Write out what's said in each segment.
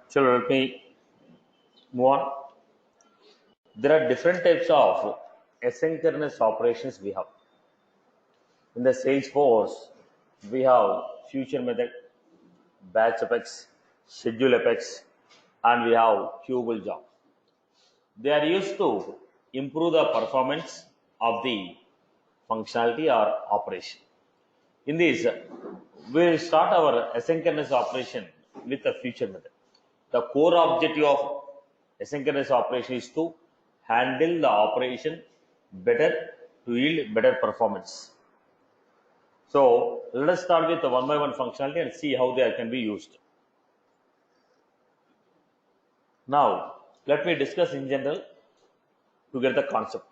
So let me move on. There are different types of asynchronous operations we have. In the Salesforce, we have future method, batch apex, schedule apex, and we have queuable job. They are used to improve the performance of the functionality or operation. In this, we will start our asynchronous operation with the future method. The core objective of asynchronous operation is to handle the operation better to yield better performance. So let us start with the one by one functionality and see how they can be used. Now let me discuss in general to get the concept.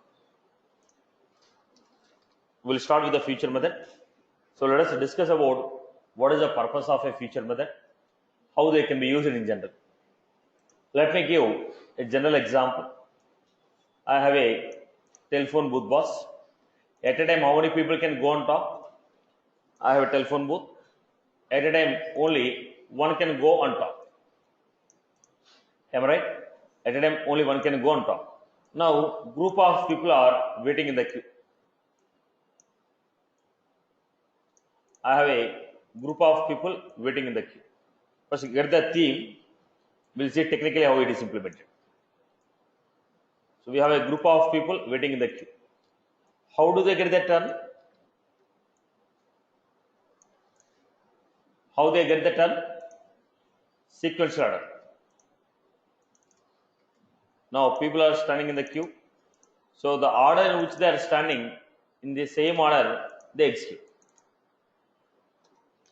We'll start with the feature method. So let us discuss about what is the purpose of a feature method, how they can be used in general. Let me give a general example. I have a telephone booth boss. At a time, how many people can go on top? I have a telephone booth. At a time, only one can go on top. Am I right? At a time, only one can go on top. Now, group of people are waiting in the queue. I have a group of people waiting in the queue. First, get the theme. We'll see technically how it is implemented. So we have a group of people waiting in the queue. How do they get the turn? How they get the turn? Sequential order. Now people are standing in the queue. So the order in which they are standing, in the same order, they execute.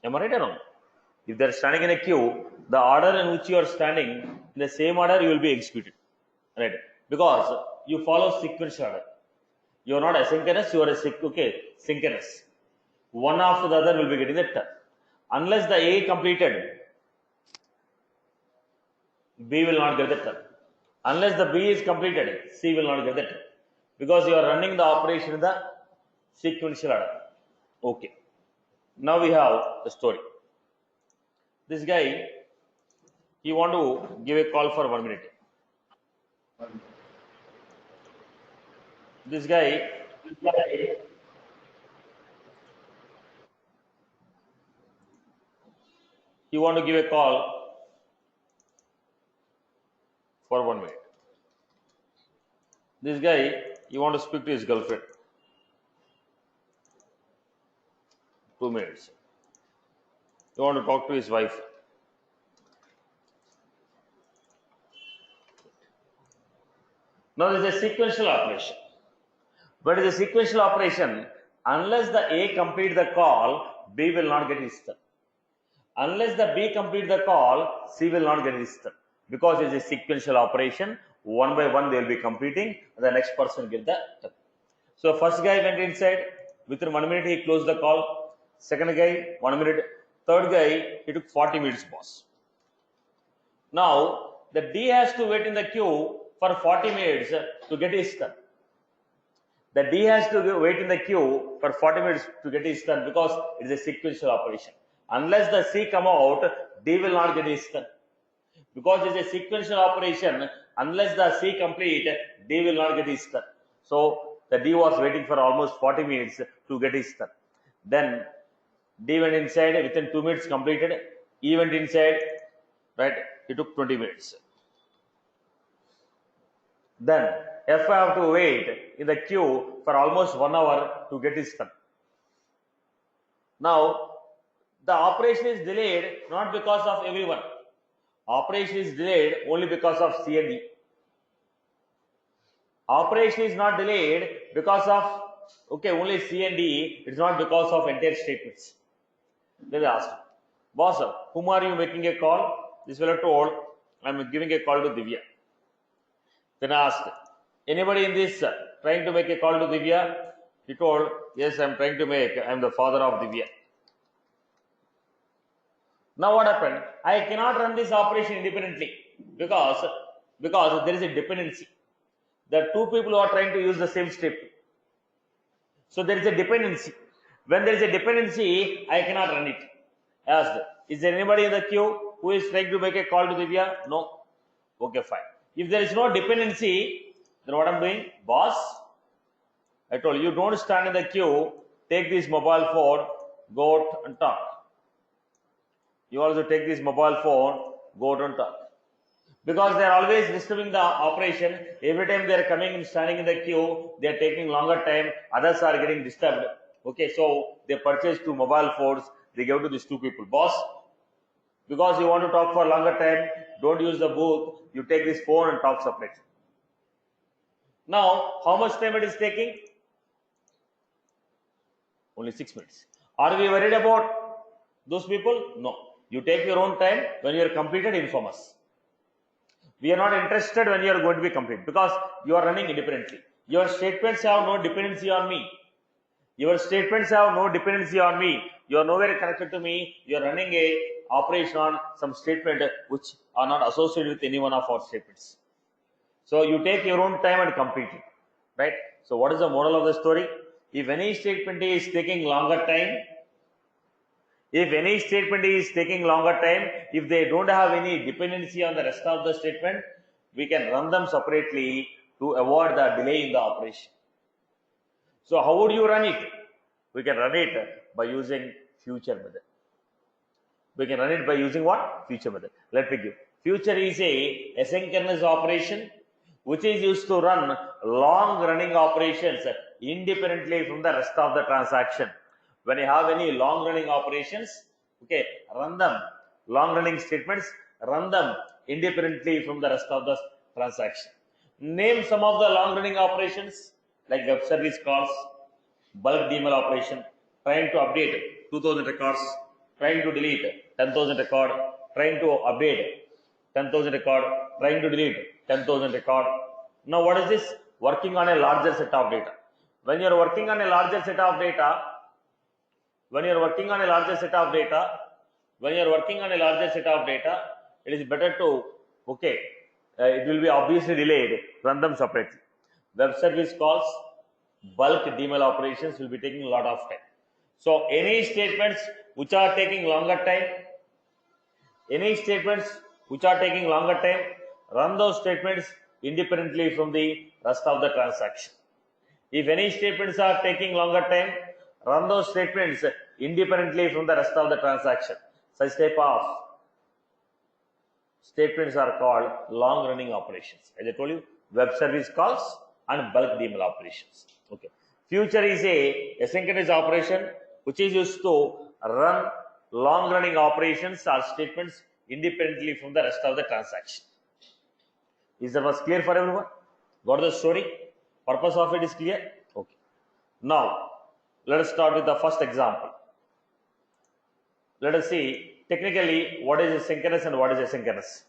Am I right or wrong? If they are standing in a queue, the order in which you are standing, in the same order you will be executed. Right? Because you follow sequential order. You are not asynchronous, you are synchronous. One after the other will be getting the turn. Unless the A completed, B will not get the turn. Unless the B is completed, C will not get the turn. Because you are running the operation in the sequential order. Okay. Now we have the story. This guy, he want to give a call for 1 minute. This guy, he want to give a call for 1 minute. This guy, he want to speak to his girlfriend. 2 minutes. He want to talk to his wife. Now there is a sequential operation. But it is a sequential operation. Unless the A complete the call, B will not get his turn. Unless the B complete the call, C will not get his turn. Because it is a sequential operation, one by one they will be completing, the next person get the turn. So first guy went inside, within 1 minute he closed the call. Second guy, 1 minute. Third guy, he took 40 minutes, boss. Now, the D has to wait in the queue for 40 minutes to get his turn. The D has to wait in the queue for 40 minutes to get his turn because it is a sequential operation. Unless the C come out, D will not get his turn. Because it is a sequential operation, unless the C complete, D will not get his turn. So the D was waiting for almost 40 minutes to get his turn. Then D went inside, within 2 minutes completed. E went inside, right? It took 20 minutes. Then F have to wait in the queue for almost 1 hour to get his turn. Now, the operation is delayed not because of everyone. Operation is delayed only because of C and D. Operation is not delayed because of, only C and D. It's not because of entire statements. Then I asked, boss, whom are you making a call? This fellow told, I'm giving a call to Divya. Then I asked, anybody in this trying to make a call to Divya? He told, yes, I'm trying to make, I'm the father of Divya. Now what happened? I cannot run this operation independently because there is a dependency. There are two people who are trying to use the same step. So there is a dependency. When there is a dependency, I cannot run it. Asked, is there anybody in the queue who is trying to make a call to Divya? No. Okay, fine. If there is no dependency, then what I'm doing? Boss, I told you, don't stand in the queue, take this mobile phone, go out and talk. You also take this mobile phone, go out and talk. Because they are always disturbing the operation. Every time they are coming and standing in the queue, they are taking longer time, others are getting disturbed. Okay, so they purchase two mobile phones, they give to these two people. Boss, because you want to talk for a longer time, don't use the booth, you take this phone and talk separately. Now, how much time it is taking? Only 6 minutes. Are we worried about those people? No. You take your own time. When you are completed, inform us. We are not interested when you are going to be complete because you are running independently. Your statements have no dependency on me. Your statements have no dependency on me. You are nowhere connected to me. You are running a operation on some statement which are not associated with any one of our statements. So you take your own time and complete it, right? So what is the moral of the story? If any statement is taking longer time, if they don't have any dependency on the rest of the statement, we can run them separately to avoid the delay in the operation. So how would you run it? We can run it by using future method. We can run it by using what? Future method. Let me give. Future is a asynchronous operation which is used to run long running operations independently from the rest of the transaction. When you have any long running operations, okay, run them, long running statements, run them independently from the rest of the transaction. Name some of the long running operations like web service calls, bulk DML operation, trying to update 2000 records, trying to delete 10,000 record, trying to update 10,000 record, trying to delete 10,000 record. Now what is this? Working on a larger set of data. When you are working on a larger set of data, it is better to, okay, it will be obviously delayed, run them separately. Web service calls, bulk DML operations will be taking a lot of time. So any statements which are taking longer time, run those statements independently from the rest of the transaction. If any statements are taking longer time, run those statements independently from the rest of the transaction. Such type of statements are called long running operations. As I told you, web service calls and bulk DML operations. Okay. Future is a asynchronous operation which is used to run long running operations or statements independently from the rest of the transaction. Is that was clear for everyone? Got the story? Purpose of it is clear? Okay. Now, let us start with the first example. Let us see technically what is synchronous and what is asynchronous.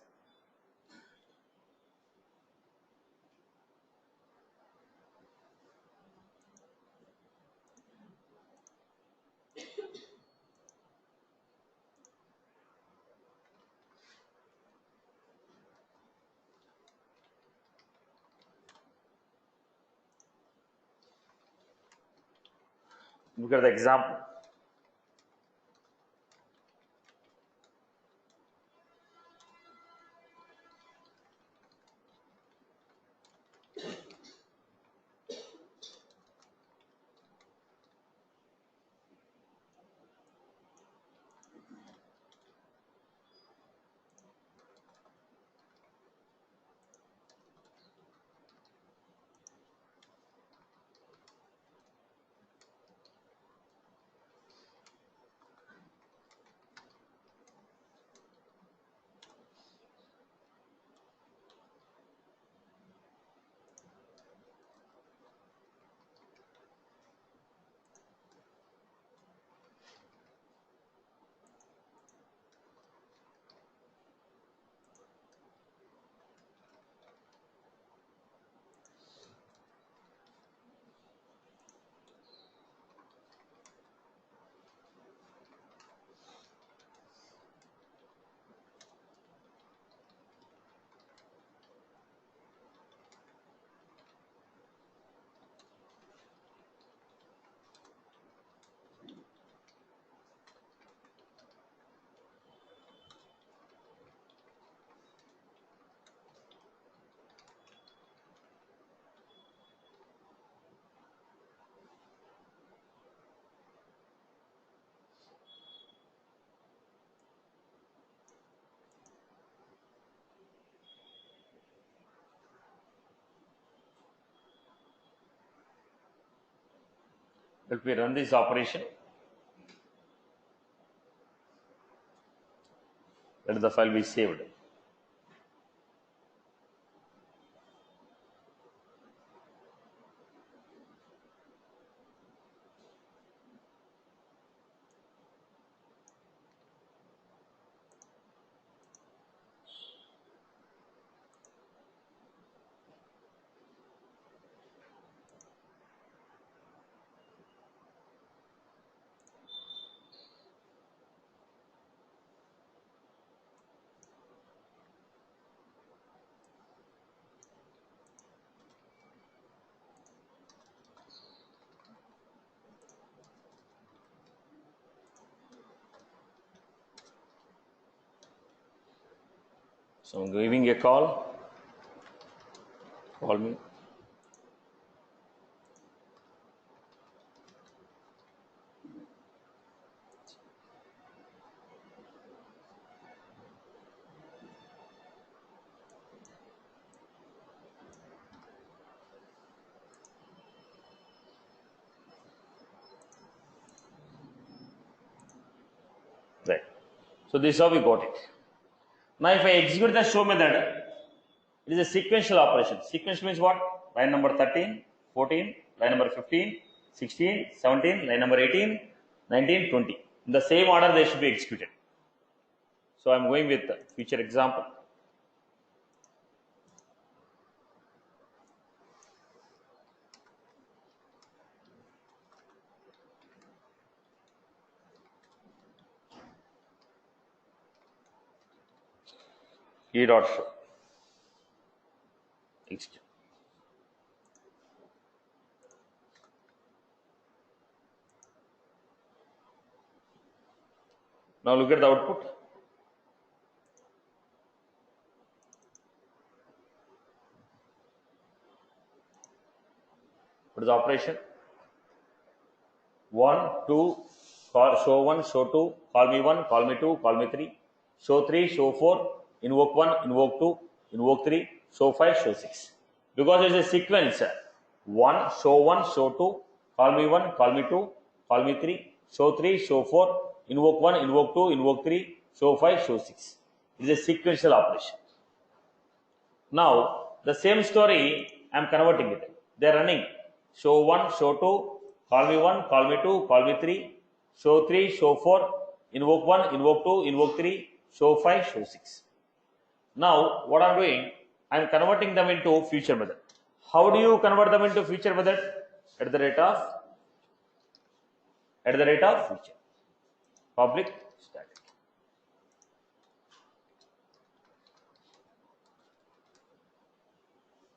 Look at the example. Let me run this operation. Let the file be saved. So I'm giving a call. Call me. Right. So this is how we got it. Now if I execute the show method, it is a sequential operation. Sequential means what? Line number 13, 14, line number 15, 16, 17, line number 18, 19, 20. In the same order they should be executed. So I am going with the future example. E dot show. Execute. Now look at the output. What is the operation? 1, 2, show 1, show 2, call me 1, call me 2, call me 3, show 3, show 4, invoke 1, invoke 2, invoke 3, show 5, show 6. Because it is a sequence. 1, show 1, show 2, call me 1, call me 2, call me 3, show 3, show 4, invoke 1, invoke 2, invoke 3, show 5, show 6. It is a sequential operation. Now, the same story, I am converting it. They are running. Show 1, show 2, call me 1, call me 2, call me 3, show 3, show 4, invoke 1, invoke 2, invoke 3, show 5, show 6. Now, what I am doing, I am converting them into future method. How do you convert them into future method? At the rate of future. Public static.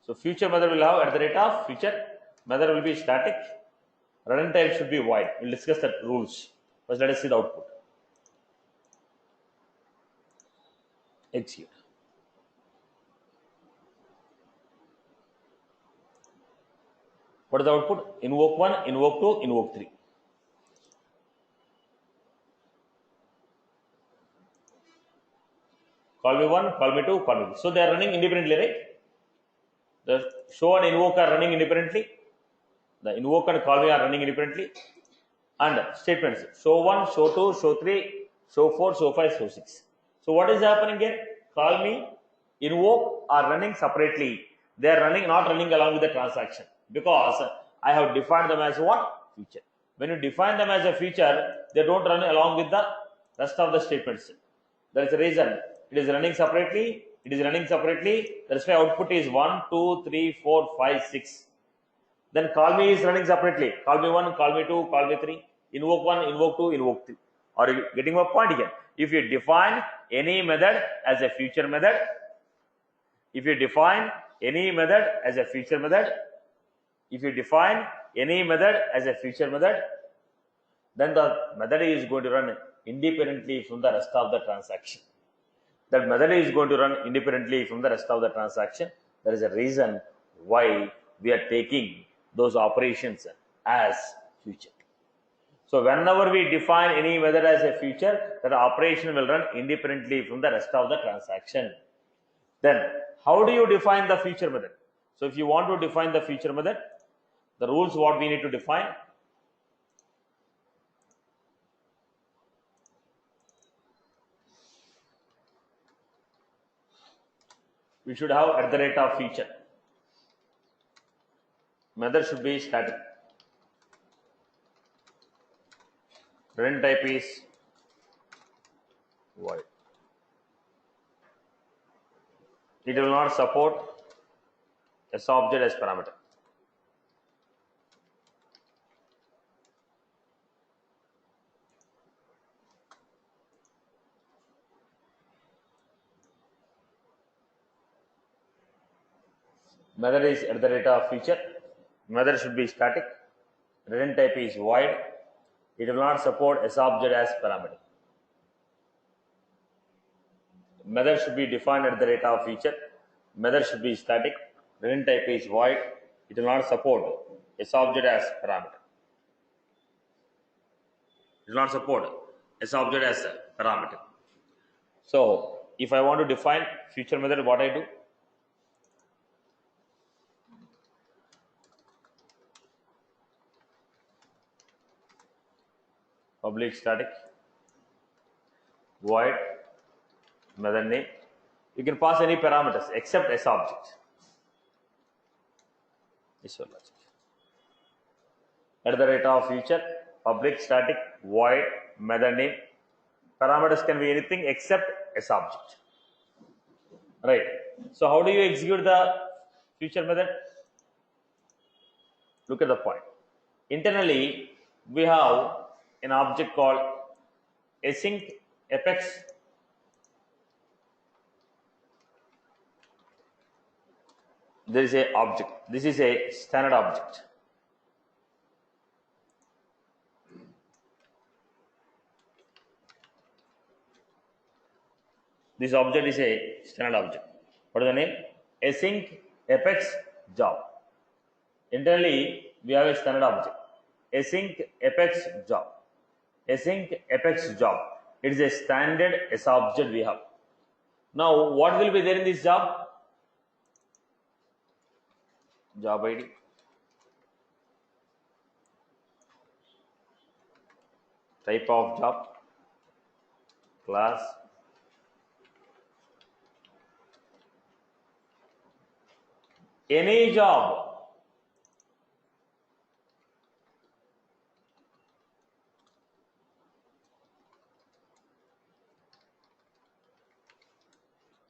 So future method will have at the rate of future. Method will be static. Running time should be void. We'll discuss the rules. First, let us see the output. Execute. What is the output? Invoke 1, invoke 2, invoke 3. Call me 1, call me 2, call me 3. So they are running independently, right? The show and invoke are running independently. The invoke and call me are running independently. And statements. Show 1, show 2, show 3, show 4, show 5, show 6. So what is happening here? Call me, invoke are running separately. They are running, not running along with the transaction. Because I have defined them as what? Feature. When you define them as a feature, they don't run along with the rest of the statements. There is a reason. It is running separately. It is running separately. That's why output is 1, 2, 3, 4, 5, 6. Then call me is running separately. Call me 1, call me 2, call me 3. Invoke 1, invoke 2, invoke 3. Are you getting my point here? If you define any method as a future method, if you define any method as a future method, if you define any method as a future method, then the method is going to run independently from the rest of the transaction. That method is going to run independently from the rest of the transaction. There is a reason why we are taking those operations as future. So whenever we define any method as a future, that operation will run independently from the rest of the transaction. Then how do you define the future method? So if you want to define the future method, the rules what we need to define. we should have at the rate of feature. Method should be static. Return type is void. It will not support S object as parameter. Method is at the rate of feature. Method should be static. Return type is void. It will not support S object as parameter. Method should be defined at the rate of feature. Method should be static. Return type is void. It will not support S object as parameter. It will not support S object as a parameter. So if I want to define future method, what I do? Public static void method name. You can pass any parameters except S object. This is your logic. At the rate of future, public static void method name. Parameters can be anything except S object. Right. So how do you execute the future method? Look at the point. Internally, we have an object called async apex. There is a object. This is a standard object. This object is a standard object. What is the name? Async apex job. Internally, we have a standard object. Async apex job. Async apex job. It is a standard S object we have. Now, what will be there in this job? Job ID. Type of job. Class. Any job.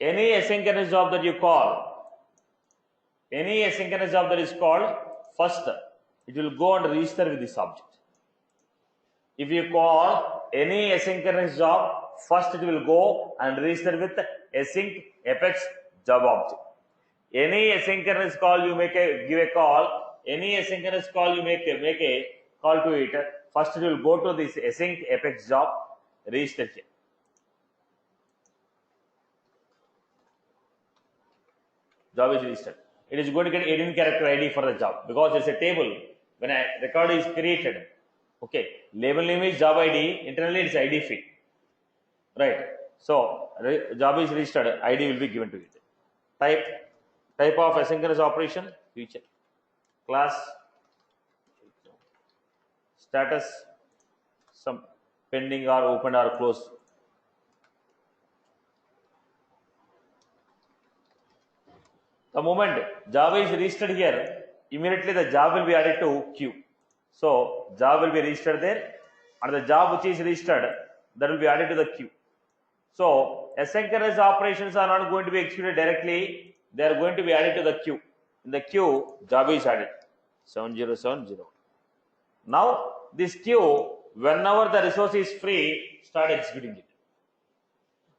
Any asynchronous job that you call, any asynchronous job that is called, first it will go and register with this object. If you call any asynchronous job, first it will go and register with async apex job object. Any asynchronous call you give a call, any asynchronous call you make a call to it, first it will go to this async apex job, register here. Job is registered. It is going to get 18 character ID for the job because it's a table. When a record is created, okay, label name is job ID, internally it's ID field, right? So job is registered, ID will be given to it. Type of asynchronous operation, future. Class, status, some pending or open or closed. The moment job is registered here, immediately the job will be added to queue. So job will be registered there, and the job which is registered, that will be added to the queue. So asynchronous operations are not going to be executed directly, they are going to be added to the queue. In the queue, job is added 7070. Now this queue, whenever the resource is free, start executing it.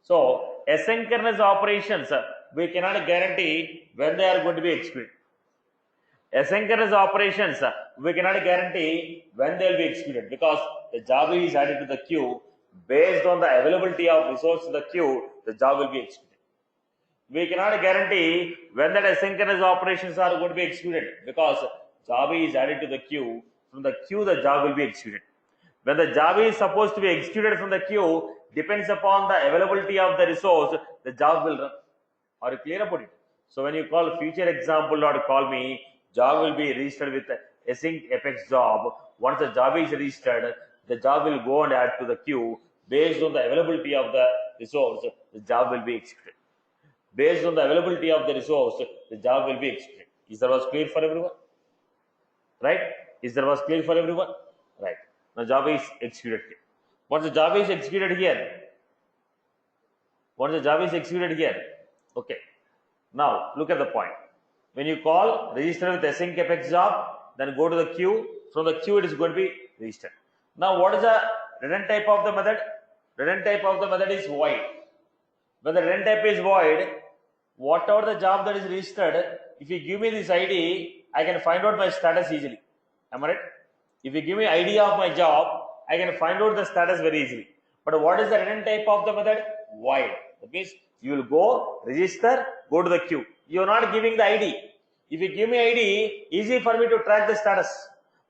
So asynchronous operations, we cannot guarantee when they are going to be executed. Asynchronous operations, we cannot guarantee when they will be executed because the job is added to the queue. Based on the availability of resource in the queue, the job will be executed. We cannot guarantee when that asynchronous operations are going to be executed because job is added to the queue. From the queue, the job will be executed. When the job is supposed to be executed from the queue, depends upon the availability of the resource, the job will run. Are you clear about it? So when you call future example or call me, job will be registered with async apex job. Once the job is registered, the job will go and add to the queue. Based on the availability of the resource, the job will be executed. based on the availability of the resource, the job will be executed. Is that was clear for everyone? Right? Is that was clear for everyone? Right. Now job is executed here. Once the job is executed here, once the job is executed here, okay. Now look at the point. When you call register with async apex job, then go to the queue. From the queue, it is going to be registered. Now, what is the return type of the method? Return type of the method is void. When the return type is void, whatever the job that is registered, if you give me this ID, I can find out my status easily. Am I right? If you give me ID of my job, I can find out the status very easily. But what is the return type of the method? Void. That means you will go, register, go to the queue. You are not giving the ID. If you give me ID, easy for me to track the status.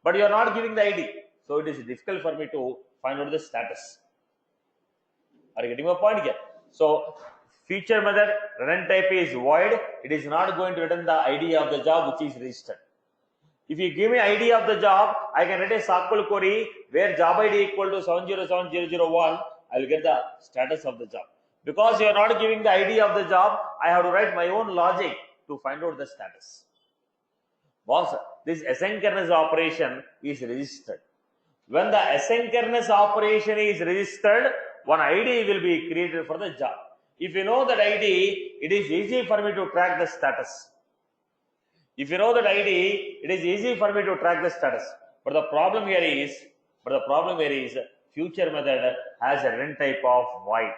But you are not giving the ID. So it is difficult for me to find out the status. Are you getting my point here? So feature method return type is void. It is not going to return the ID of the job which is registered. If you give me ID of the job, I can write a SQL query where job ID equal to 707001. I will get the status of the job. Because you are not giving the ID of the job, I have to write my own logic to find out the status. Boss, this asynchronous operation is registered. When the asynchronous operation is registered, one ID will be created for the job. If you know that ID, it is easy for me to track the status. If you know that ID, it is easy for me to track the status. But the problem here is, feature method has a return type of void.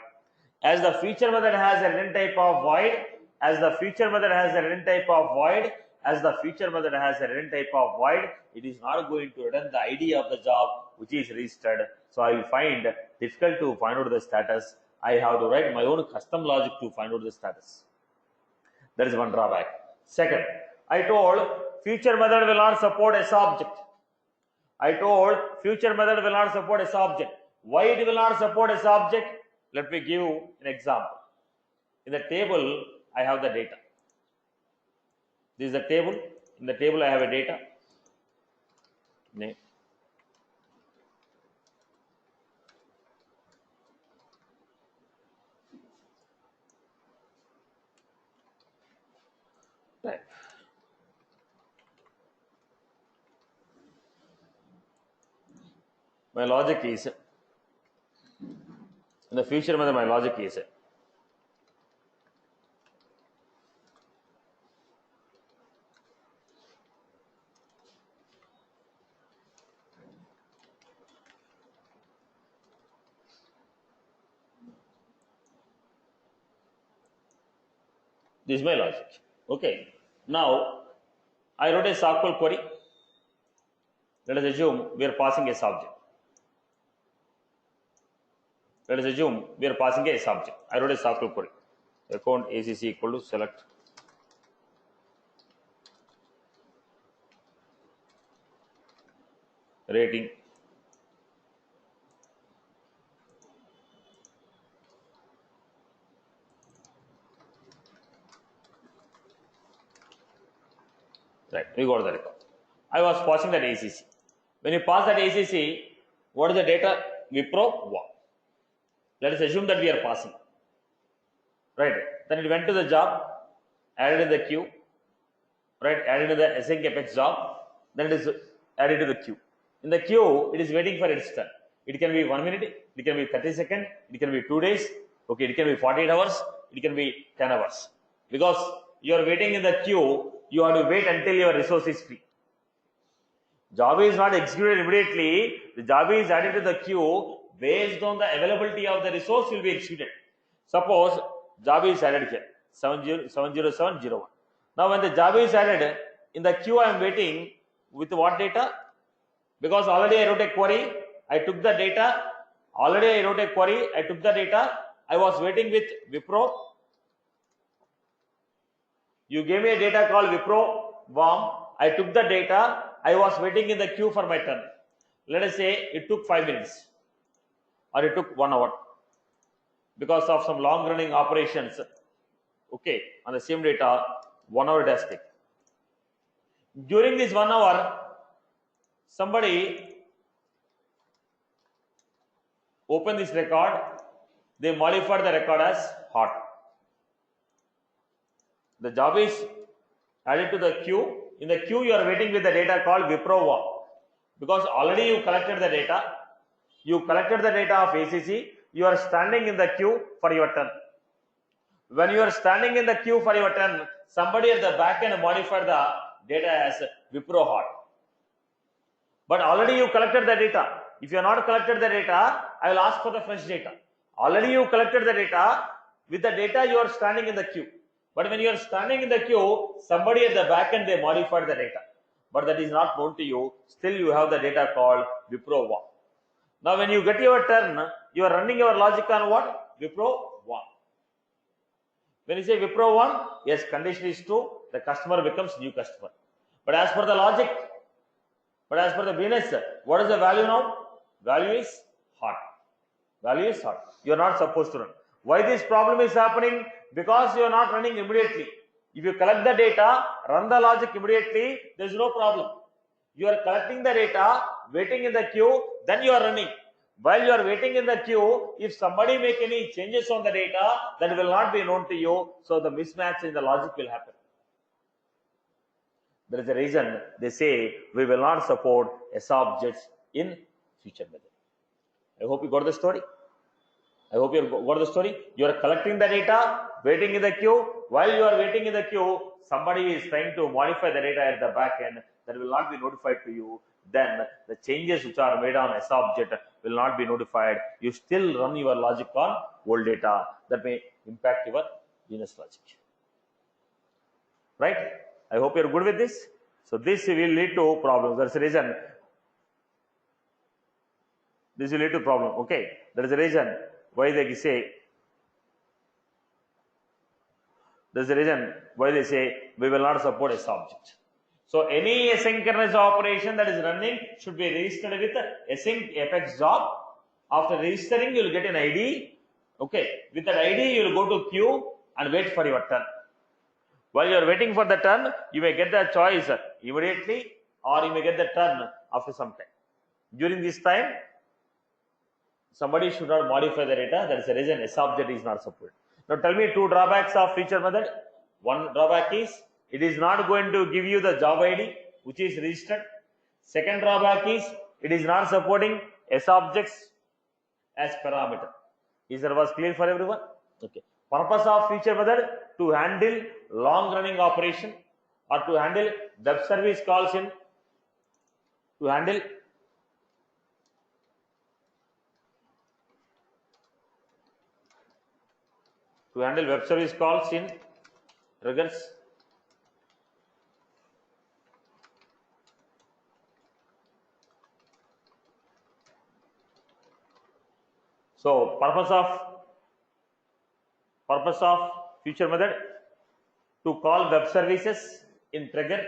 As the feature method has a return type of void, it is not going to return the ID of the job which is registered. So I will find difficult to find out the status. I have to write my own custom logic to find out the status. That is one drawback. Second, I told feature method will not support SObject. Why it will not support SObject? Let me give you an example. In the table, I have the data. This is the table. In the table, I have a data. Name. Right. My logic is, in the feature method, my logic is, this is my logic. Okay. Now, I wrote a SQL query. Let us assume we are passing a subject. I wrote a SQL query. Account ACC equal to select rating. Right, we got the record. I was passing that ACC. When you pass that ACC, what is the data? Wipro 1. Let us assume that we are passing. Right. Then it went to the job, added in the queue. Right. Added to the async apex job. Then it is added to the queue. In the queue, it is waiting for its turn. It can be 1 minute. It can be 30 seconds. It can be 2 days. Okay. It can be 48 hours. It can be 10 hours. Because you are waiting in the queue, you have to wait until your resource is free. Job is not executed immediately. The job is added to the queue based on the availability of the resource will be executed. Suppose job is added here 70701. Now when the job is added in the queue, I am waiting with what data? Because already I wrote a query, I took the data. I was waiting with Wipro. You gave me a data called Wipro warm. I took the data. I was waiting in the queue for my turn. Let us say it took 5 minutes or it took 1 hour because of some long running operations. Okay, on the same data, 1 hour it has taken. During this 1 hour, somebody opened this record. They modified the record as hot. The job is added to the queue. In the queue, you are waiting with the data called Wipro1, because already you collected the data. You collected the data of ACC. You are standing in the queue for your turn. When you are standing in the queue for your turn, somebody at the back end modified the data as Wipro hot. But already you collected the data. If you have not collected the data, I will ask for the fresh data. Already you collected the data. With the data, you are standing in the queue. But when you are standing in the queue, somebody at the back end, they modified the data. But that is not known to you. Still, you have the data called Wipro1. Now, when you get your turn, you are running your logic on what? Wipro1. When you say Wipro1, yes, condition is true. The customer becomes new customer. But as per the logic, but as per the business, what is the value now? Value is hot. Value is hot. You are not supposed to run. Why this problem is happening? Because you are not running immediately. If you collect the data, run the logic immediately, there is no problem. You are collecting the data, waiting in the queue, then you are running. While you are waiting in the queue, if somebody make any changes on the data, that will not be known to you. So the mismatch in the logic will happen. There is a reason they say we will not support SObjects in future method. I hope you got the story. I hope you got the story. You are collecting the data, waiting in the queue. While you are waiting in the queue, somebody is trying to modify the data at the back end. That will not be notified to you. Then the changes which are made on SObject will not be notified. You still run your logic on old data. That may impact your business logic. Right? I hope you are good with this. So this will lead to problems. That's the reason. This will lead to problem. Okay. There is a reason why they say. There's a reason why they say we will not support SObject. So any asynchronous operation that is running should be registered with async apex job. After registering, you will get an ID. Okay. With that ID, you will go to queue and wait for your turn. While you are waiting for the turn, you may get the choice immediately, or you may get the turn after some time. During this time, somebody should not modify the data. That is the reason SObject is not supported. Now tell me two drawbacks of feature method. One drawback is it is not going to give you the job ID which is registered. Second drawback is it is not supporting SObjects as parameter. Is that was clear for everyone? Okay. Purpose of feature method to handle long running operation or to handle web service calls in web service calls in triggers. So purpose of feature method to call web services in trigger,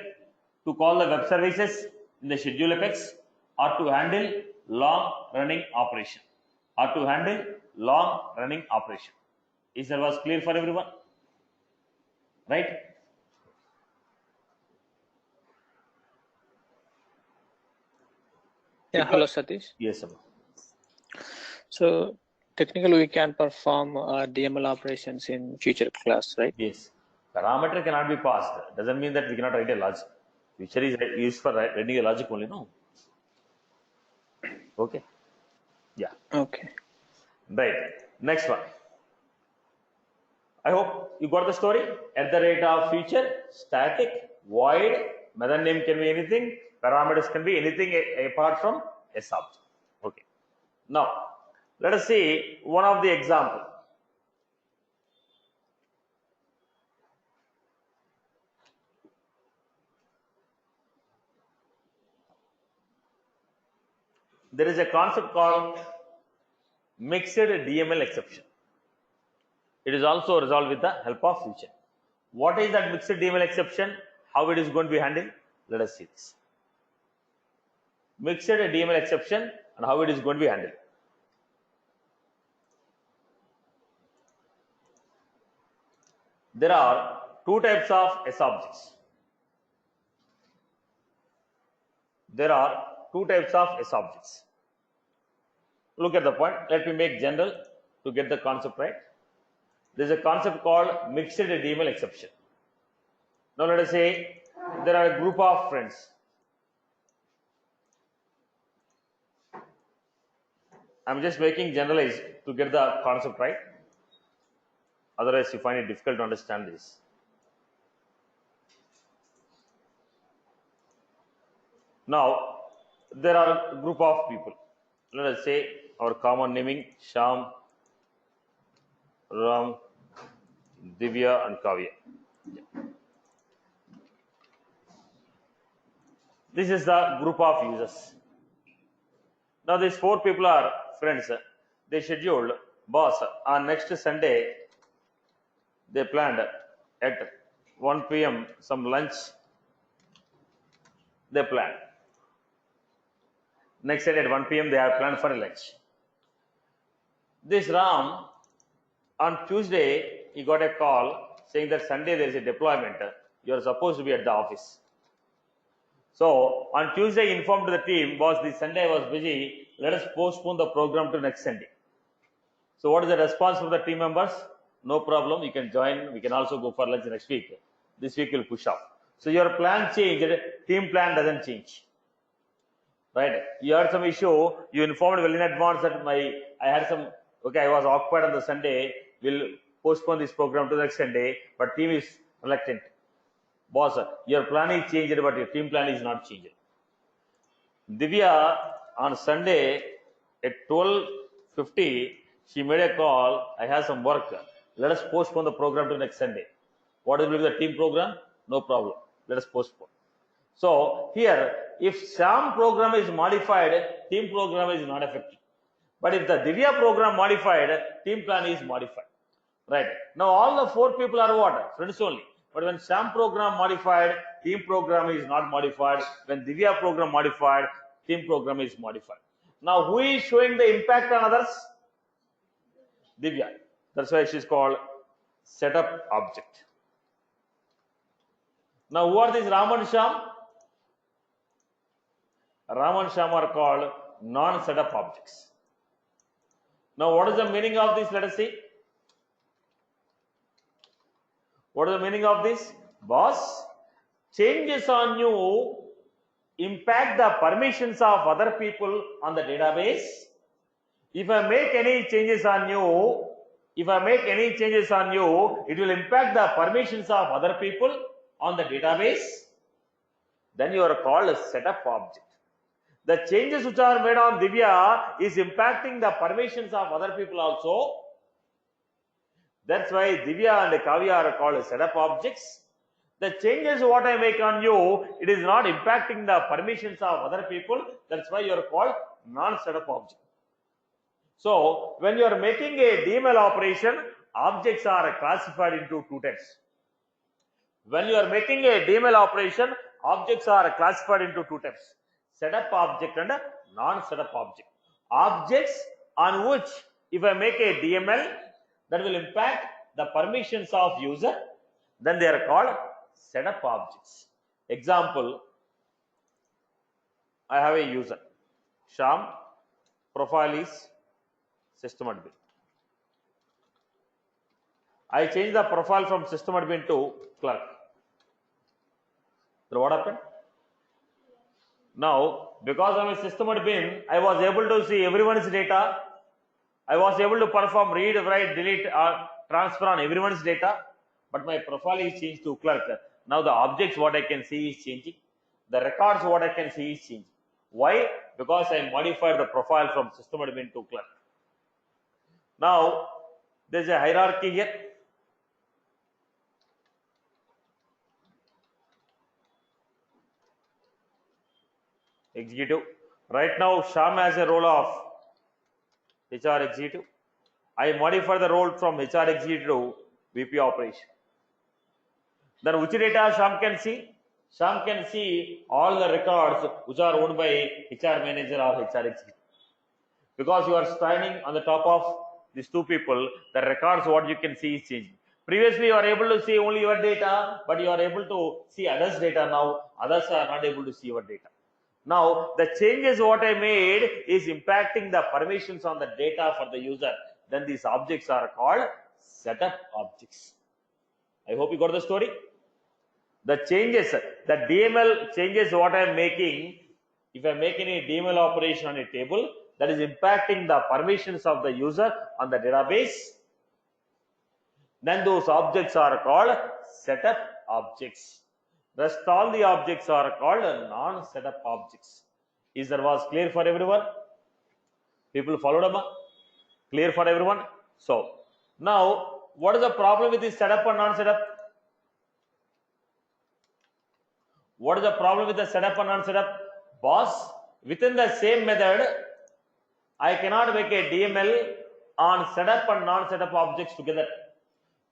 to call the web services in the schedule apex, or to handle long running operation, Is that was clear for everyone? Right? Yeah, hello Satish. Yes, sir. So technically we can perform DML operations in future class, right? Yes. Parameter cannot be passed. Doesn't mean that we cannot write a logic. Feature is used for writing a logic only, no? Okay. Yeah. Okay. Right. Next one. I hope you got the story. At the rate of feature, static, void, method name can be anything, parameters can be anything apart from SObject. Okay. Now, let us see one of the example. There is a concept called mixed DML exception. It is also resolved with the help of feature. What is that mixed DML exception? How it is going to be handled? Let us see this. Mixed DML exception and how it is going to be handled. There are two types of SObjects. Look at the point. Let me make general to get the concept right. There is a concept called mixed DML exception. Now let us say there are a group of friends. I'm just making generalized to get the concept right. Otherwise, you find it difficult to understand this. Now, there are a group of people. Let us say our common naming Sham, Ram, Divya, and Kavya. This is the group of users. Now, these 4 people are friends. They scheduled, boss, on next Sunday, they planned at 1 p.m. some lunch. They planned. Next Sunday at 1 p.m. they have planned for a lunch. This Ram, on Tuesday, he got a call saying that Sunday there is a deployment. You are supposed to be at the office. So on Tuesday, he informed the team, boss, this Sunday I was busy. Let us postpone the program to next Sunday. So what is the response from the team members? No problem. You can join. We can also go for lunch next week. This week will push off. So your plan changed. Team plan doesn't change. Right? You had some issue. You informed well in advance that I was occupied on the Sunday. We'll postpone this program to next Sunday. But team is reluctant. Boss, your plan is changed, but your team plan is not changed. Divya, on Sunday at 12:50, she made a call. I have some work. Let us postpone the program to next Sunday. What will be the team program? No problem. Let us postpone. So here, if Sham program is modified, team program is not affected. But if the Divya program modified, team plan is modified. Right. Now all the 4 people are what? Friends only. But when Sham program modified, team program is not modified. When Divya program modified, team program is modified. Now who is showing the impact on others? Divya. That's why she is called setup object. Now who are these Ram and Sham? Ram and Sham are called non-setup objects. Now what is the meaning of this? Let us see. What is the meaning of this? Boss, changes on you impact the permissions of other people on the database. If I make any changes on you, it will impact the permissions of other people on the database. Then you are called a setup object. The changes which are made on Divya is impacting the permissions of other people also. That's why Divya and Kavya are called setup objects. The changes what I make on you, it is not impacting the permissions of other people. That's why you are called non-setup object. So when you are making a DML operation, objects are classified into 2 types. When you are making a DML operation, objects are classified into 2 types. Setup object and non-setup object. Objects on which if I make a DML, that will impact the permissions of user, then they are called setup objects. Example, I have a user, Sham, profile is system admin. I change the profile from system admin to clerk. So what happened? Now, because I am a system admin, I was able to see everyone's data. I was able to perform read, write, delete, or transfer on everyone's data, but my profile is changed to clerk. Now the objects what I can see is changing. The records what I can see is changing. Why? Because I modified the profile from system admin to clerk. Now there is a hierarchy here. Executive. Right now Sham has a role of HR executive. I modify the role from HR executive to VP operation. Then which data Sham can see? Sham can see all the records which are owned by HR manager or HR executive. Because you are standing on the top of these 2 people, the records what you can see is changing. Previously you are able to see only your data, but you are able to see others' data now. Others are not able to see your data. Now the changes what I made is impacting the permissions on the data for the user. Then these objects are called setup objects. I hope you got the story. The changes, the DML changes what I am making. If I am making a DML operation on a table, that is impacting the permissions of the user on the database, then those objects are called setup objects. Rest all the objects are called non-setup objects. Is that was clear for everyone? People followed up? Clear for everyone? So now what is the problem with this setup and non-setup? What is the problem with the setup and non-setup? Boss, within the same method, I cannot make a DML on setup and non-setup objects together.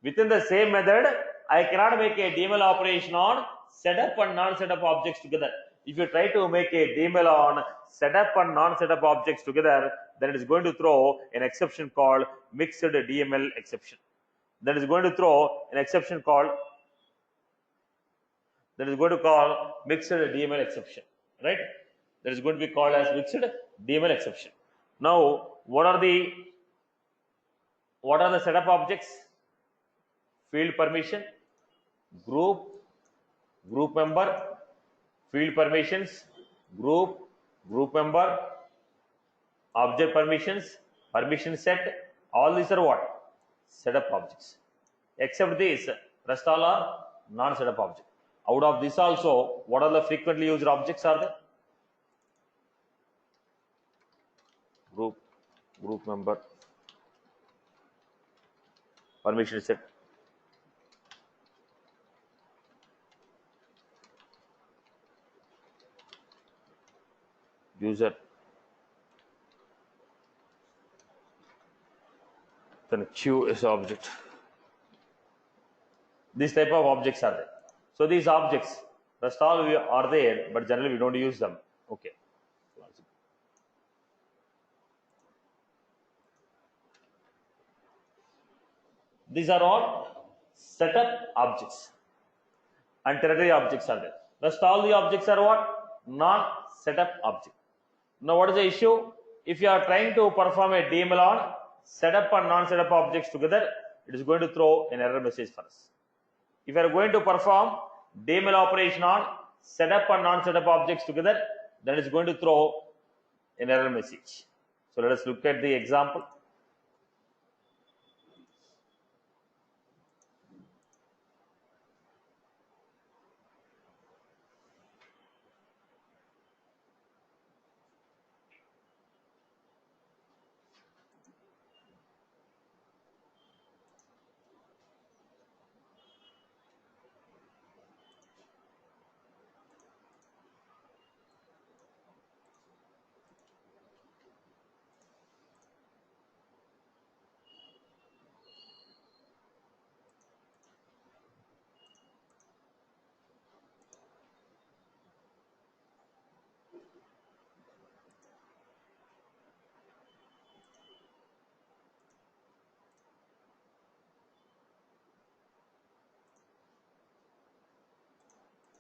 Within the same method, I cannot make a DML operation on setup and non-setup objects together. If you try to make a DML on setup and non-setup objects together, then it is going to throw an exception called mixed DML exception. That is going to throw an exception called mixed DML exception, right? That is going to be called as mixed DML exception. Now, what are the setup objects? Field permission, group member, field permissions, group member, object permissions, permission set. All these are what? Setup objects. Except these, rest all are non-setup objects. Out of this also, what are the frequently used objects are there? Group member, permission set, user, then queue is object. These type of objects are there. So these objects, rest all are there, but generally we don't use them. Okay. These are all setup objects, and territory objects are there. Rest all the objects are what? Non-setup object. Now what is the issue? If you are trying to perform a DML on setup and non-setup objects together, it is going to throw an error message for us. If you are going to perform DML operation on setup and non-setup objects together, then it is going to throw an error message. So let us look at the example.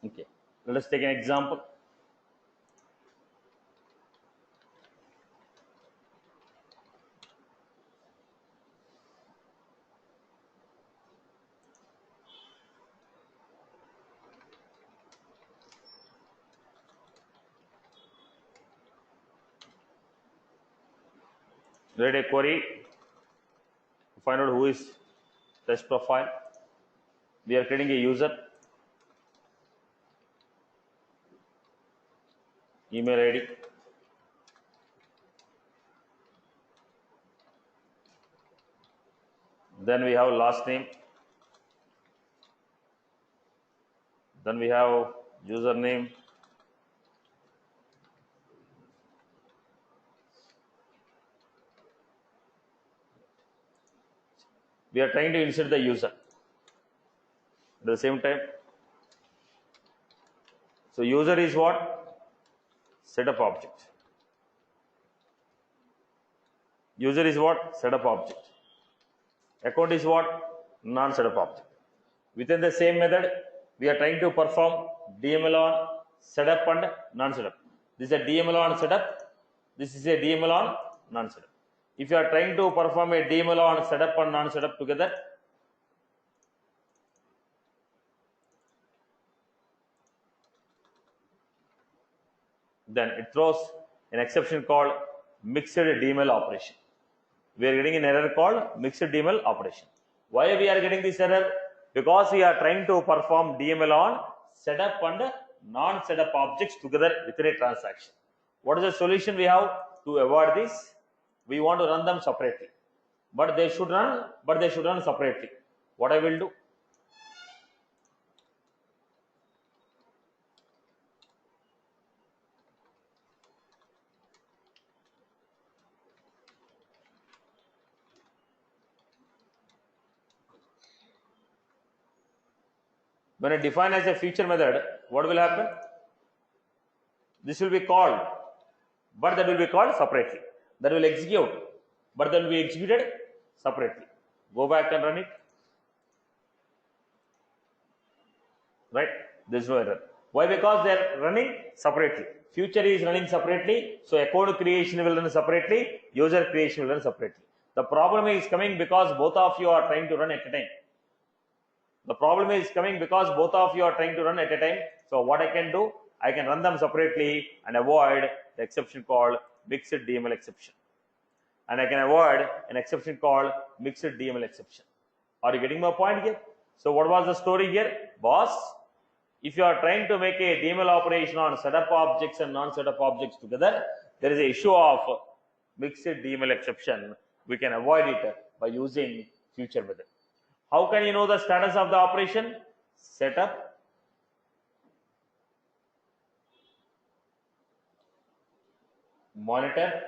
Okay, let us take an example. Write a query to find out who is test profile. We are creating a user, email ID, then we have last name, then we have username, we are trying to insert the user at the same time. So user is what? Setup object. User is what? Setup object. Account is what? Non-setup object. Within the same method, we are trying to perform DML on setup and non-setup. This is a DML on setup. This is a DML on non-setup. If you are trying to perform a DML on setup and non-setup together, then it throws an exception called mixed DML operation. We are getting an error called mixed DML operation. Why we are getting this error? Because we are trying to perform DML on setup and non-setup objects together within a transaction. What is the solution we have to avoid this? We want to run them separately, but they should run separately. What I will do? When I define as a feature method, what will happen? This will be called, but that will be called separately. That will execute, but that will be executed separately. Go back and run it. Right? There is no error. Why? Because they are running separately. Future is running separately, so account creation will run separately, user creation will run separately. The problem is coming because both of you are trying to run at a time. The problem is coming because both of you are trying to run at a time. So what I can do? I can run them separately and avoid the exception called mixed DML exception. And I can avoid an exception called mixed DML exception. Are you getting my point here? So what was the story here? Boss, if you are trying to make a DML operation on setup objects and non-setup objects together, there is an issue of mixed DML exception. We can avoid it by using future method. How can you know the status of the operation? Setup, monitor,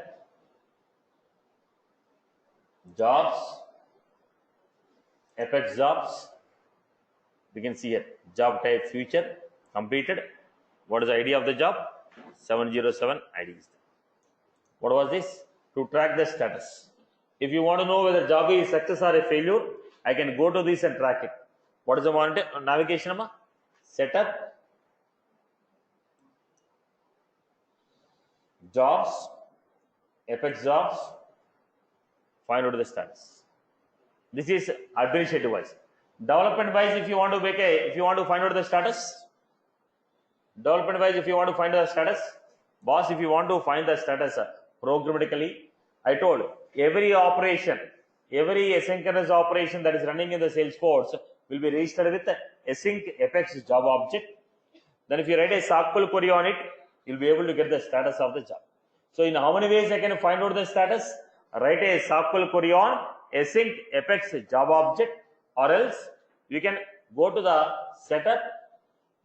jobs, apex jobs. We can see here job type future completed. What is the ID of the job? 707 ID is there. What was this? To track the status. If you want to know whether job is success or a failure, I can go to this and track it. What is the monitor navigation? Setup, jobs, apex jobs, find out the status. This is administrative wise. Development wise, if you want to find out the status, development wise, if you want to find the status, boss, if you want to find the status programmatically, I told every operation, every asynchronous operation that is running in the Salesforce will be registered with async apex job object. Then if you write a SQL query on it, you'll be able to get the status of the job. So in how many ways I can find out the status? Write a SQL query on async apex job object, or else you can go to the setup,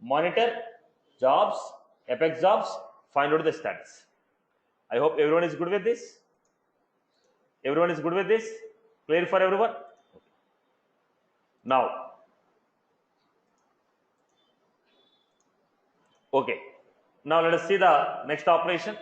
monitor, jobs, apex jobs, find out the status. I hope everyone is good with this. Everyone is good with this? Clear for everyone? Now, okay. Now let us see the next operation.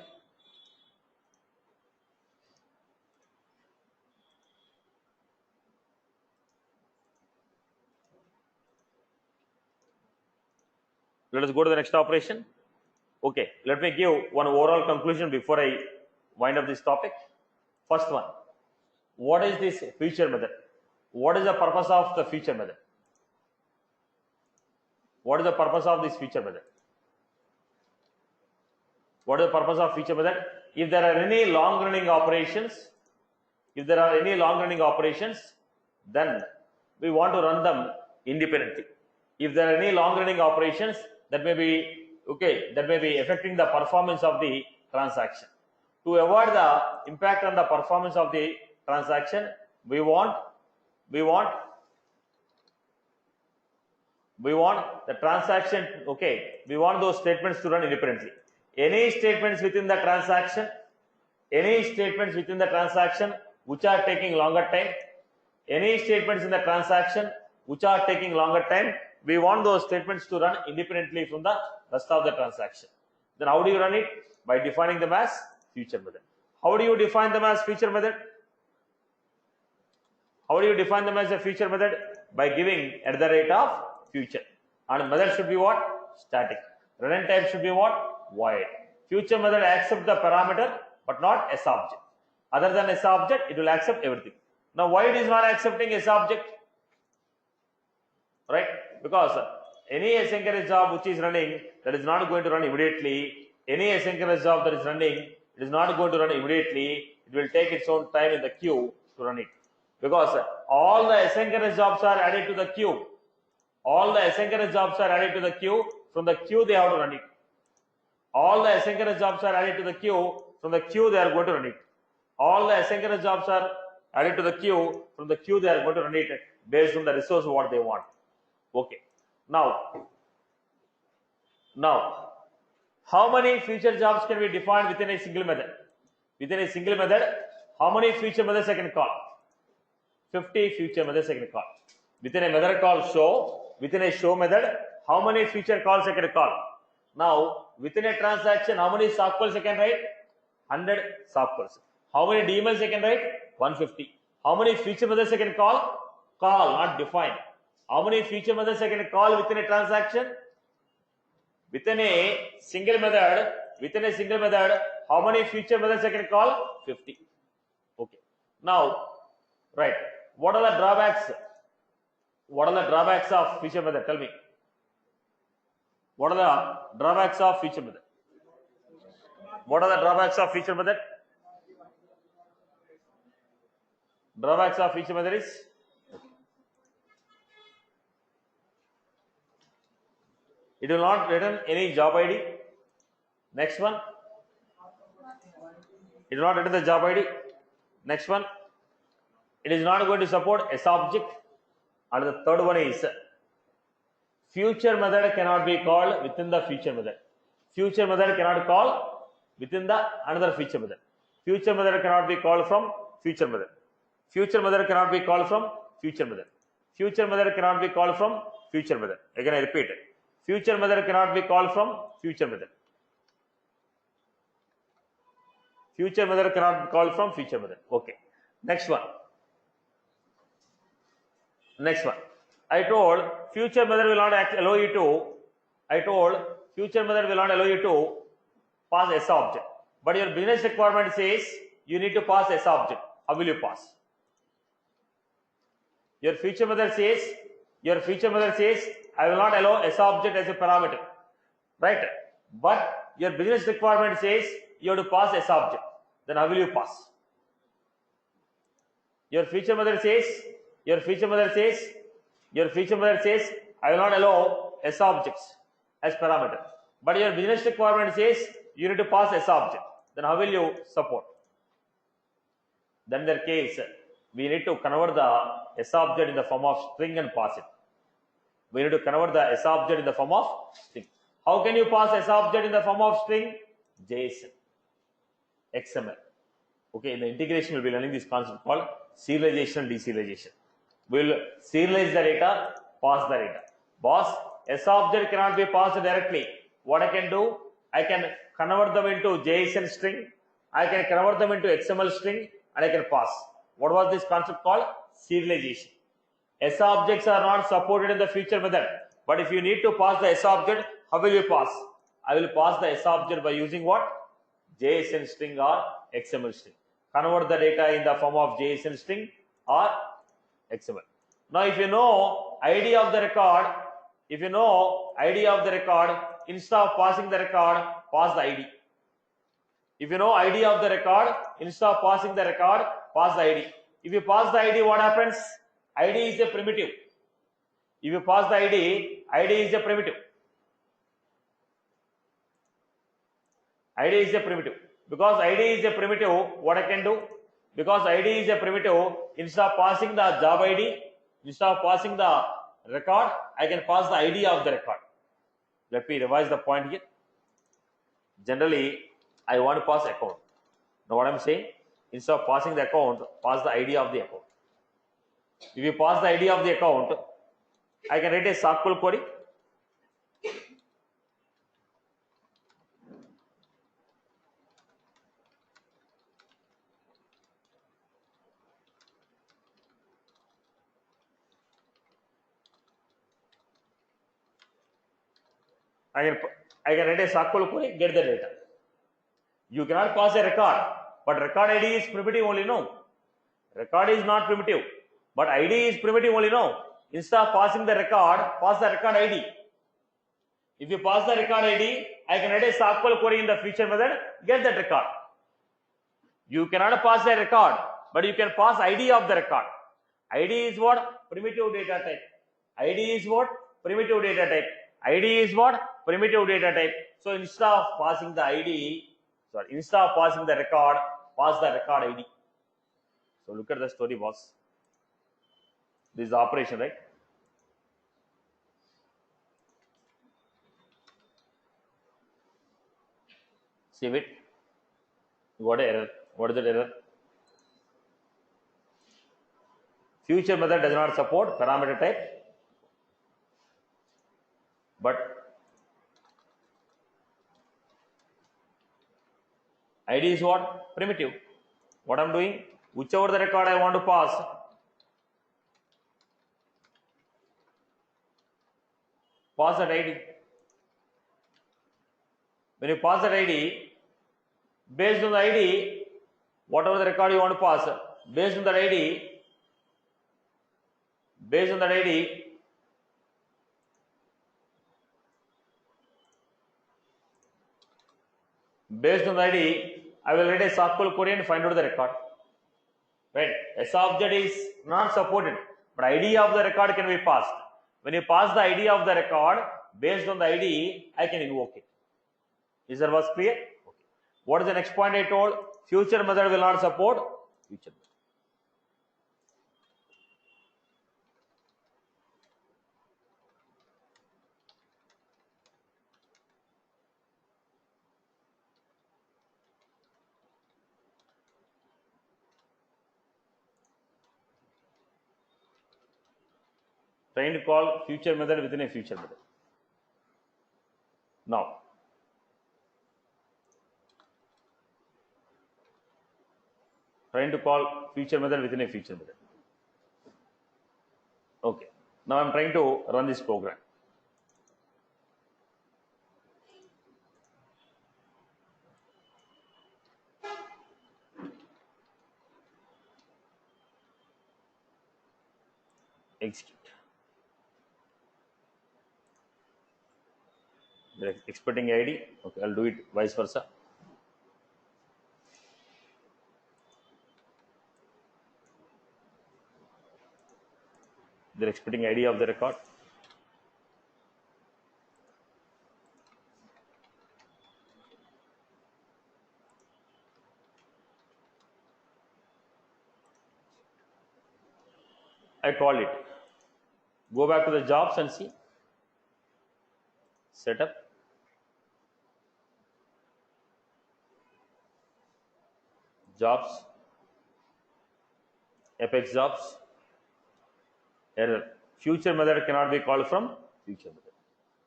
Let us go to the next operation. Okay, let me give one overall conclusion before I wind up this topic. First one, what is this feature method? What is the purpose of the feature method? What is the purpose of this feature method? What is the purpose of feature method? If there are any long running operations, then we want to run them independently. If there are any long running operations that may be affecting the performance of the transaction. To avoid the impact on the performance of the transaction, we want the transaction, we want those statements to run independently. Any statements within the transaction which are taking longer time, we want those statements to run independently from the rest of the transaction. Then how do you run it? By defining them as feature method. How do you define them as feature method? How do you define them as a feature method? By giving at the rate of future. And method should be what? Static. Return type should be what? Void. Future method accepts the parameter but not S object. Other than S object, it will accept everything. Now why it is not accepting S object? Right? Because any asynchronous job which is running, that is not going to run immediately. any asynchronous job that is running, it is not going to run immediately. It will take its own time in the queue to run it, because all the asynchronous jobs are added to the queue. All the asynchronous jobs are added to the queue. From the queue they have to run it. All the asynchronous jobs are added to the queue. From the queue they are going to run it. All the asynchronous jobs are added to the queue. From the queue they are going to run it based on the resource what they want. Okay. Now, how many future jobs can be defined within a single method? Within a single method, how many future methods I can call? 50 future methods I can call. Within a method called show, within a show method, how many future calls I can call? Now, within a transaction, how many sock calls I can write? 100 sock calls. How many DMLs I can write? 150. How many future methods I can call? Call, not define. How many future methods I can call within a transaction? Within a single method, how many future methods I can call? 50. Okay. Now, right. What are the drawbacks? What are the drawbacks of feature method? Tell me. What are the drawbacks of feature method? What are the drawbacks of feature method? Drawbacks of feature method is it will not return any job ID. Next one. It will not return the job ID. Next one. It is not going to support SObject. And the third one is future method cannot be called within the feature method. Future method cannot call within the another feature method. Future method cannot be called from future method. Future method cannot be called from future method. Future method cannot be called from future method. Again, I repeat it. Future method cannot be called from future method. Future method cannot be called from future method. Okay. Next one. Next one. I told future method will not allow you to. I told future method will not allow you to pass SObject. But your business requirement says you need to pass SObject. How will you pass? Your future method says I will not allow SObject as a parameter, right? But your business requirement says you have to pass SObject. Then how will you pass? Your future method says I will not allow SObjects as parameter. But your business requirement says you need to pass SObject. Then how will you support? Then in their case, we need to convert the SObject in the form of string and pass it. We need to convert the SObject in the form of string. How can you pass SObject in the form of string? JSON, XML. Okay, in the integration, we'll be learning this concept called serialization and deserialization. We'll serialize the data, pass the data. Boss, SObject cannot be passed directly. What I can do? I can convert them into JSON string. I can convert them into XML string, and I can pass. What was this concept called? Serialization. SObjects are not supported in the future method. But if you need to pass the SObject, how will you pass? I will pass the SObject by using what? JSON string or XML string. Convert the data in the form of JSON string or XML. Now, if you know ID of the record, instead of passing the record, pass the ID. If you know ID of the record, instead of passing the record, pass the ID. If you pass the ID, what happens? ID is a primitive. If you pass the ID, ID is a primitive. ID is a primitive. Because ID is a primitive, what I can do? Because ID is a primitive, instead of passing the job ID, instead of passing the record, I can pass the ID of the record. Let me revise the point here. Generally, I want to pass account. Now what I'm saying, instead of passing the account, pass the ID of the account. If you pass the ID of the account, I can write a SQL query. I can write a SQL query, get the data. You cannot pass a record, but record ID is primitive only, no. Record is not primitive, but ID is primitive only, no. Instead of passing the record, pass the record ID. If you pass the record ID, I can write a SQL query in the future method, get that record. You cannot pass the record, but you can pass ID of the record. ID is what? Primitive data type. ID is what? Primitive data type. ID is what? Primitive data type. So instead of passing the ID, instead of passing the record, pass the record ID. So look at the story, boss. This is the operation, right? Save it. What error? What is the error? Future method does not support parameter type, but ID is what? Primitive. What I'm doing? Whichever the record I want to pass, pass that ID. When you pass that ID, based on the ID, whatever the record you want to pass, based on that ID, based on that ID, I will write a SQL query and find out the record. Right? S object is not supported, but ID of the record can be passed. When you pass the ID of the record, based on the ID, I can invoke it. Is that was clear? Okay. What is the next point I told? Future method will not support future method. Trying to call future method within a future method. Now, trying to call future method within a future method. Okay. Now I'm trying to run this program. Execute. They're expecting ID. Okay, I'll do it vice versa. They're expecting ID of the record. I call it. Go back to the jobs and see. Setup. Jobs. Apex jobs. Error. Future method cannot be called from future method.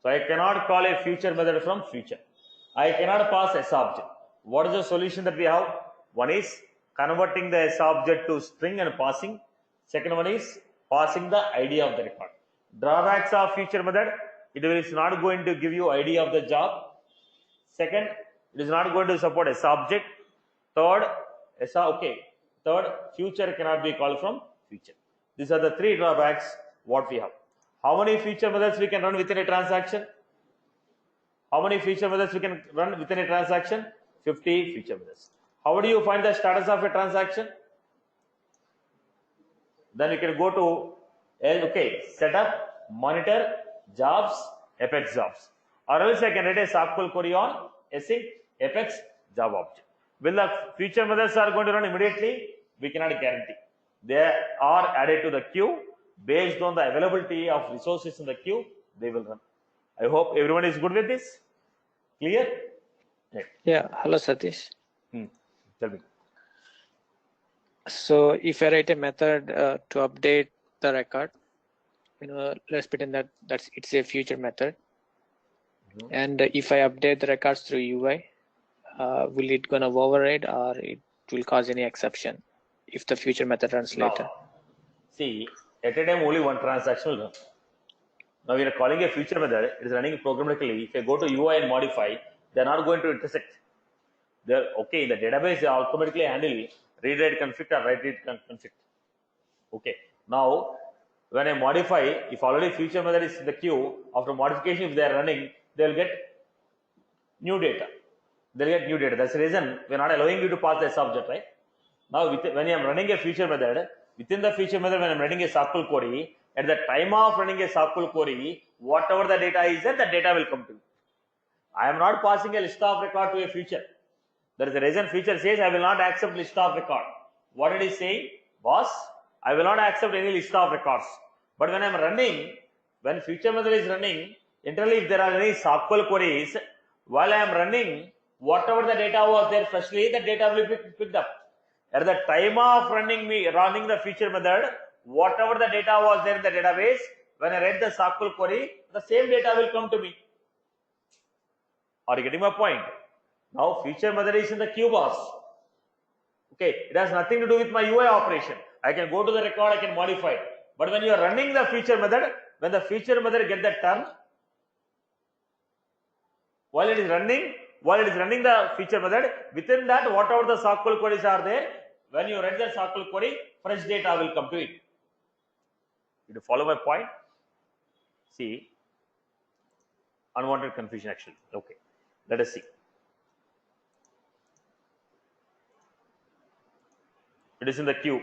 So I cannot call a future method from future. I cannot pass S object. What is the solution that we have? One is converting the S object to string and passing. Second one is passing the ID of the record. Drawbacks of future method: it is not going to give you ID of the job. Second, it is not going to support S object. Third, future cannot be called from future. These are the three drawbacks what we have. How many future methods we can run within a transaction? How many feature methods we can run within a transaction? 50 feature methods. How do you find the status of a transaction? Then you can go to setup, monitor, jobs, apex jobs. Or else I can write a SQL query on async apex job object. Will the feature methods are going to run immediately? We cannot guarantee. They are added to the queue based on the availability of resources in the queue. They will run. I hope everyone is good with this. Clear? Right. Yeah. Hello, Satish. Tell me. So if I write a method to update the record, let's pretend that it's a future method. And if I update the records through UI, will it gonna override or it will cause any exception if the future method runs later? See, at a time only one transaction will run. Now we are calling a future method. It is running programmatically. If I go to UI and modify, they are not going to intersect. They're okay. The database automatically handle read-write conflict or write-read conflict. Okay. Now when I modify, if already future method is in the queue, after modification, if they are running, they'll get new data. They'll get new data. That's the reason we're not allowing you to pass the subject, right? Now, when I'm running a feature method, within the feature method, when I'm running a SQL query, at the time of running a SQL query, whatever the data is there, the data will come to me. I am not passing a list of record to a feature. There is a reason feature says I will not accept list of record. What it is saying, boss, I will not accept any list of records. But when I'm running, when feature method is running, internally if there are any SQL queries, while I am running, whatever the data was there freshly, the data will be picked up. At the time of running the feature method, whatever the data was there in the database, when I read the SQL query, the same data will come to me. Are you getting my point? Now feature method is in the queue, boss. Okay, it has nothing to do with my UI operation. I can go to the record, I can modify it. But when you are running the feature method, when the feature method get the turn, while it is running the feature method, within that whatever the SQL queries are there, when you read the SQL query, fresh data will come to it. You follow my point? See, unwanted confusion actually. Okay, let us see. It is in the queue.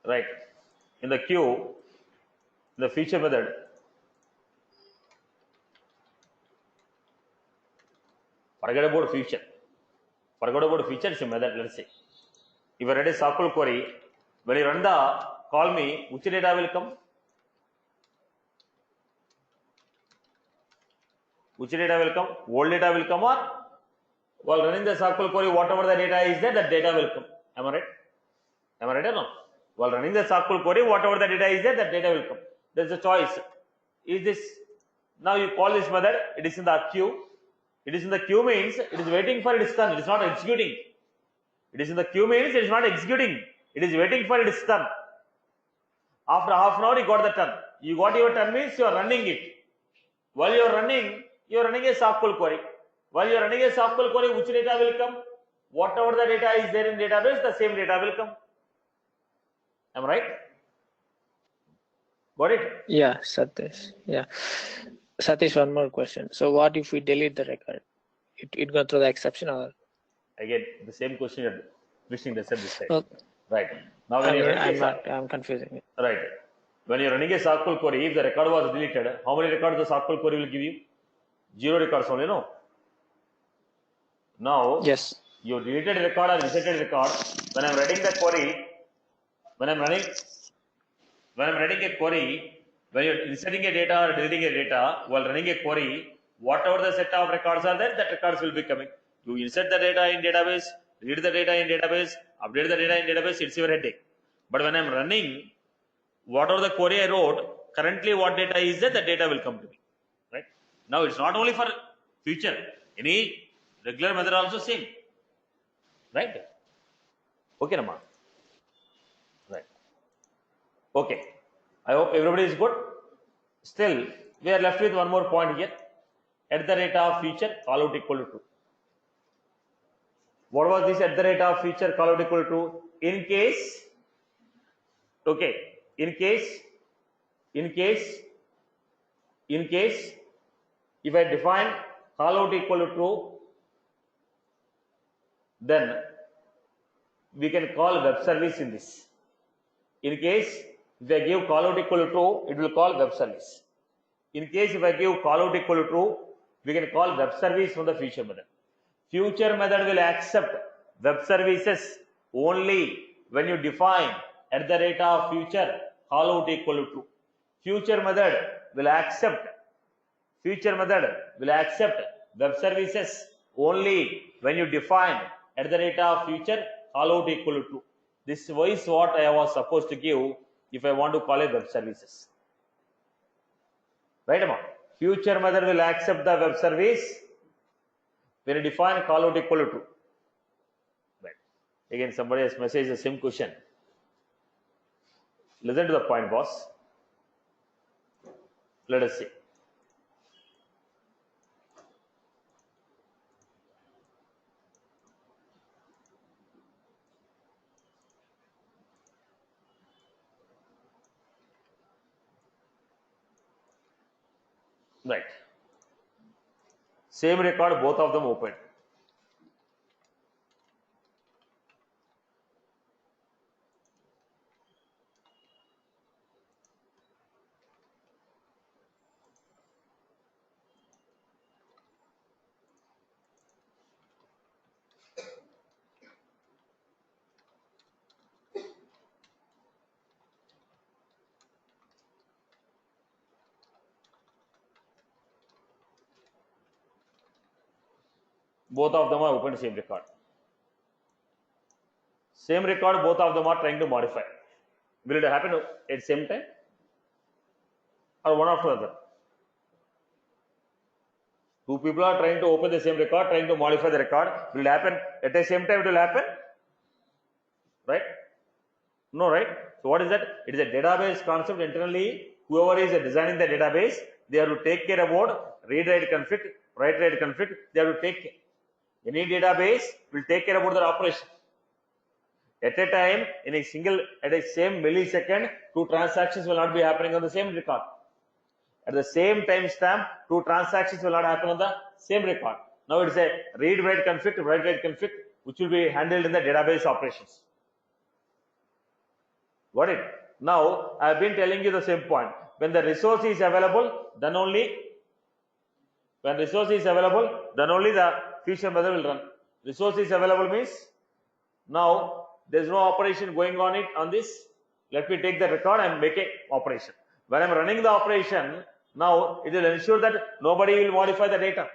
Right. In the queue, the feature method, forget about feature. Forget about feature, it's a method, let's say. If I read a SQL query, when you run the call me, which data will come? Which data will come? Old data will come, or while running the SQL query, whatever the data is there, that data will come. Am I right? Am I right or no? While running the SQL query, whatever the data is there, that data will come. There's a choice. Is this, now you call this method, it is in the queue. It is in the queue means it is waiting for its turn. It is not executing. It is in the queue means it is not executing. It is waiting for its turn. After half an hour, you got the turn. You got your turn means you are running it. While you are running a SQL query. While you are running a SQL query, which data will come? Whatever the data is there in database, the same data will come. Am I right? Got it? Yeah, Satish. Yeah. Satish, one more question. So what if we delete the record? It go through the exception, or? Again, the same question you're wishing the same this time. Well, Right. Now when you're running I'm confusing it. Right. When you're running a SQL query, if the record was deleted, how many records the SQL query will give you? 0 records only, no? Now, yes, you deleted a record or inserted a record. When I'm writing the query, when I'm writing a query, when you're inserting a data or deleting a data while running a query, whatever the set of records are there, that records will be coming. You insert the data in database, read the data in database, update the data in database, it's your headache. But when I'm running, whatever the query I wrote, currently what data is there, the data will come to me. Right? Now it's not only for future, any regular method also same. Right? Okay, Nama. Right. Okay. I hope everybody is good. Still, we are left with one more point here. At the rate of feature, call out equal to true. What was this at the rate of feature, call out equal to true? In case, okay, in case, if I define call out equal to true, then we can call web service in this. In case if I give call out equal to true, it will call web service. In case if I give call out equal to true, we can call web service from the feature method. Future method will accept web services only when you define at the rate of future call out equal to true. Future method will accept web services only when you define at the rate of future call out equal to true. This is what I was supposed to give if I want to call a web services. Right, Amma? Future method will accept the web service when you define call out equal to true. Right. Again, somebody has messaged the same question. Listen to the point, boss. Let us see. Right. Same record, both of them open. Both of them are open same record. Same record, both of them are trying to modify. Will it happen at same time or one after the other? Two people are trying to open the same record, trying to modify the record. Will it happen at the same time? It will happen, right? No, right? So what is that? It is a database concept. Internally, whoever is designing the database, they have to take care about read-write conflict, write-write conflict. They have to take any database will take care about their operation. At a time, in a single, at a same millisecond, two transactions will not be happening on the same record. At the same time stamp, two transactions will not happen on the same record. Now it is a read-write conflict, write-write conflict, which will be handled in the database operations. Got it? Now I have been telling you the same point. When the resource is available, then only the future method will run. Resource is available means now there is no operation going on it on this. Let me take the record and make a operation. When I am running the operation, now it will ensure that nobody will modify the data.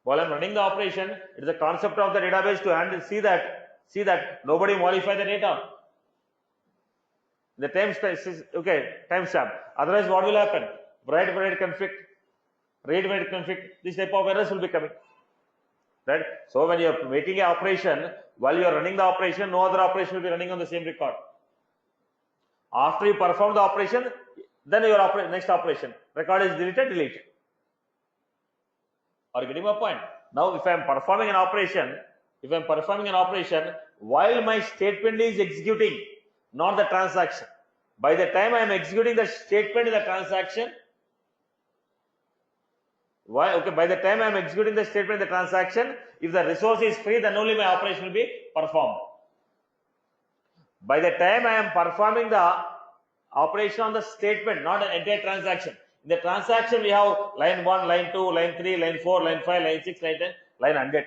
While I am running the operation, it is the concept of the database to handle, see that nobody modify the data. The timestamp. Otherwise, what will happen? Write conflict, read-write conflict. This type of errors will be coming. Right? So when you are making an operation, while you are running the operation, no other operation will be running on the same record. After you perform the operation, then your next operation record is deleted. Are you getting my point? Now, if I am performing an operation, while my statement is executing, not the transaction. By the time I am executing the statement in the transaction, by the time I am executing the statement in the transaction, if the resource is free, then only my operation will be performed. By the time I am performing the operation on the statement, not an entire transaction. In the transaction, we have line 1, line 2, line 3, line 4, line 5, line 6, line 10, line 100.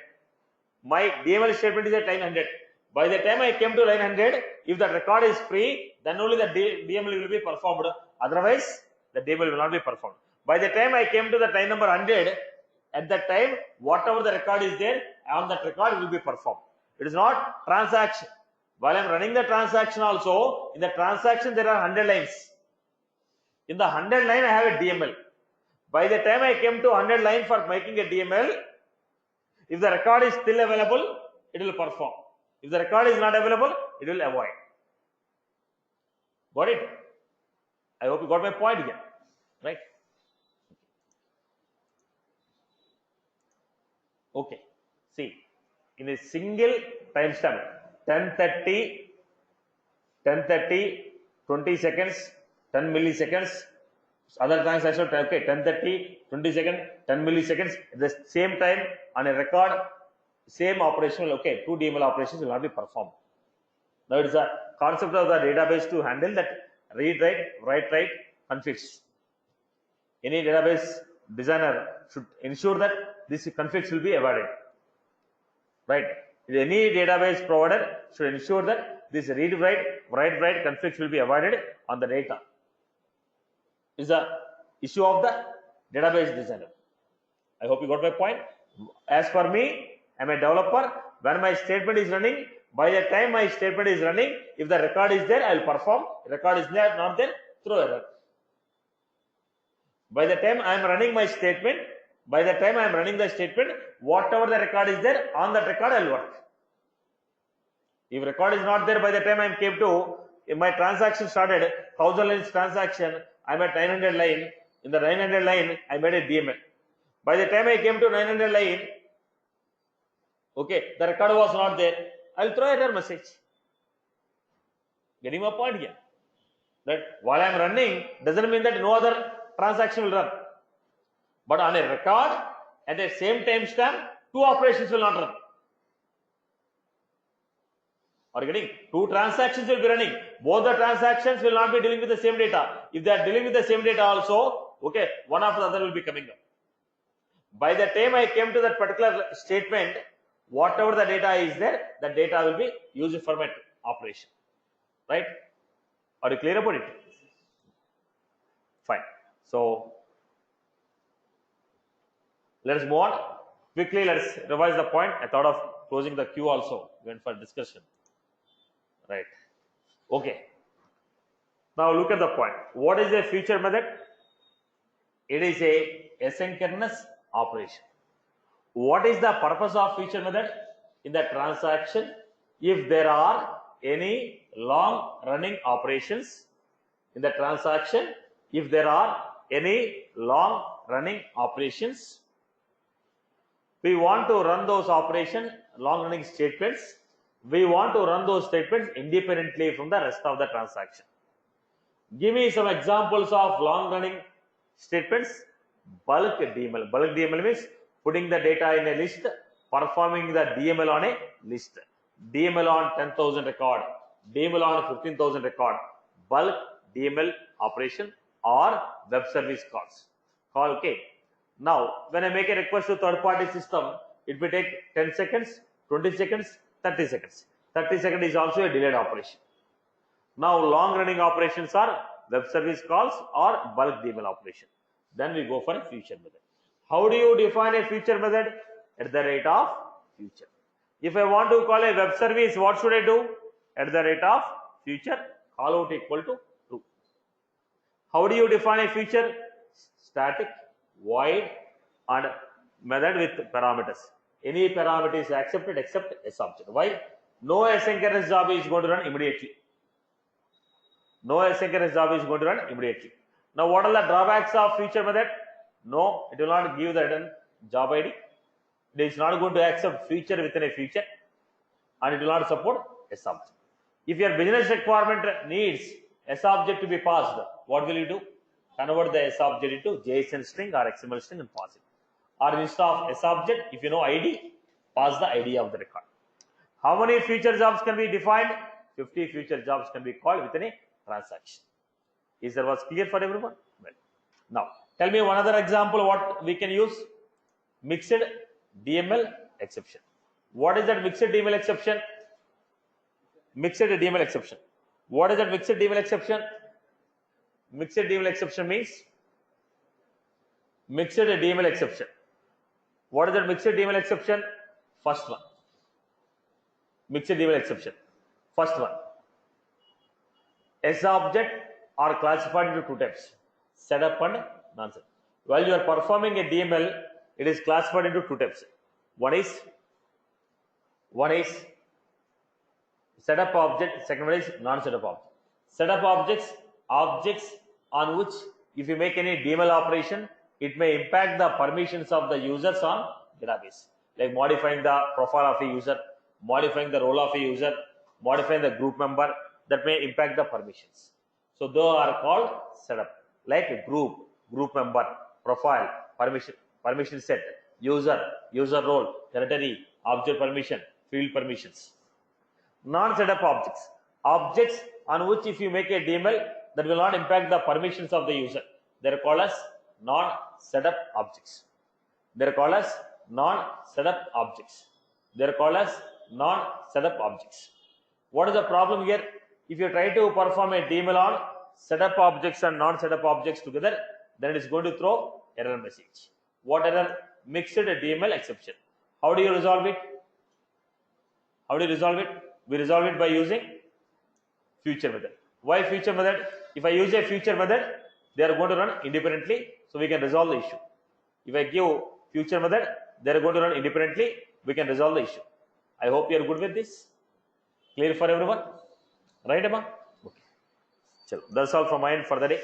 My DML statement is at line 100. By the time I came to line 100, if the record is free, then only the DML will be performed. Otherwise, the DML will not be performed. By the time I came to the line number 100, at that time, whatever the record is there, on that record will be performed. It is not transaction. While I am running the transaction also, in the transaction there are 100 lines. In the 100 line, I have a DML. By the time I came to 100 line for making a DML, if the record is still available, it will perform. If the record is not available, it will avoid. Got it? I hope you got my point here. Right? Okay. See, in a single timestamp, 10:30, 20 seconds, 10 milliseconds, other transactions, okay, 10:30, 20 seconds, 10 milliseconds, at the same time on a record, same operation, okay, two DML operations will not be performed. Now it is a concept of the database to handle that read-write, write-write conflicts. Any database designer should ensure that these conflicts will be avoided. Right? Any database provider should ensure that this read-write, write-write conflicts will be avoided on the data. Is the issue of the database designer. I hope you got my point. As for me, I am a developer. When my statement is running, by the time my statement is running, if the record is there, I will perform. Record is there, not there, throw error. By the time I am running my statement, whatever the record is there, on that record I will work. If record is not there by the time I came to, if my transaction started, 1000 lines transaction, I am at 900 line. In the 900 line, I made a DML. By the time I came to 900 line, okay, the record was not there. I will throw error message. Getting my point here? Right? While I am running, doesn't mean that no other transaction will run. But on a record, at the same timestamp, two operations will not run. Are you getting? Two transactions will be running. Both the transactions will not be dealing with the same data. If they are dealing with the same data also, okay, one after the other will be coming up. By the time I came to that particular statement, whatever the data is there, the data will be used for my operation. Right? Are you clear about it? Fine. So let's move on. Quickly, let's revise the point. I thought of closing the queue also, went for discussion. Right. Okay. Now look at the point. What is a future method? It is a asynchronous operation. What is the purpose of future method? In the transaction, if there are any long running operations in the transaction, if there are any long running operations, we want to run those operations, long running statements, we want to run those statements independently from the rest of the transaction. Give me some examples of long running statements. Bulk DML. Bulk DML means putting the data in a list, performing the DML on a list. DML on 10,000 record, DML on 15,000 record, bulk DML operation or web service calls. Okay. Now, when I make a request to third party system, it will take 10 seconds, 20 seconds, 30 seconds. 30 seconds is also a delayed operation. Now, long running operations are web service calls or bulk DML operation. Then we go for a future method. How do you define a future method? At the rate of future. If I want to call a web service, what should I do? At the rate of future, call out equal to true. How do you define a future? Static, void, and method with parameters. Any parameter is accepted except asObject. Why? No asynchronous job is going to run immediately. No asynchronous job is going to run immediately. Now, what are the drawbacks of future method? No, it will not give the job ID. It is not going to accept future within a future, and it will not support asObject. If your business requirement needs asObject to be passed, what will you do? Convert the asObject into JSON string or XML string and pass it. Or instead of asObject, if you know ID, pass the ID of the record. How many future jobs can be defined? 50 future jobs can be called within a transaction. Is that was clear for everyone? Well, now tell me one other example what we can use. Mixed DML exception. What is that mixed DML exception? Mixed DML exception. What is that mixed DML exception? Mixed DML exception means mixed DML exception. What is that mixed DML exception? First one. Mixed DML exception. First one. asObject are classified into two types: setup and non-setup. While you are performing a DML, it is classified into two types. One is setup object, second one is non-setup object. Setup objects on which if you make any DML operation, it may impact the permissions of the users on database, like modifying the profile of a user, modifying the role of a user, modifying the group member, that may impact the permissions. So those are called setup, like group member, profile, permission set, user role, territory, object permission, field permissions. Non-setup objects on which if you make a DML, that will not impact the permissions of the user. They are called as non-setup objects. They are called as non-setup objects. They are called as non-setup objects. What is the problem here? If you try to perform a DML on setup objects and non-setup objects together, then it is going to throw error message. What error? Mixed DML exception. How do you resolve it? We resolve it by using future method. Why future method? If I use a future method, they are going to run independently, so we can resolve the issue. If I give future method, they are going to run independently, we can resolve the issue. I hope you are good with this. Clear for everyone? Right, Emma? Okay. Chalo. That's all from my end for the day.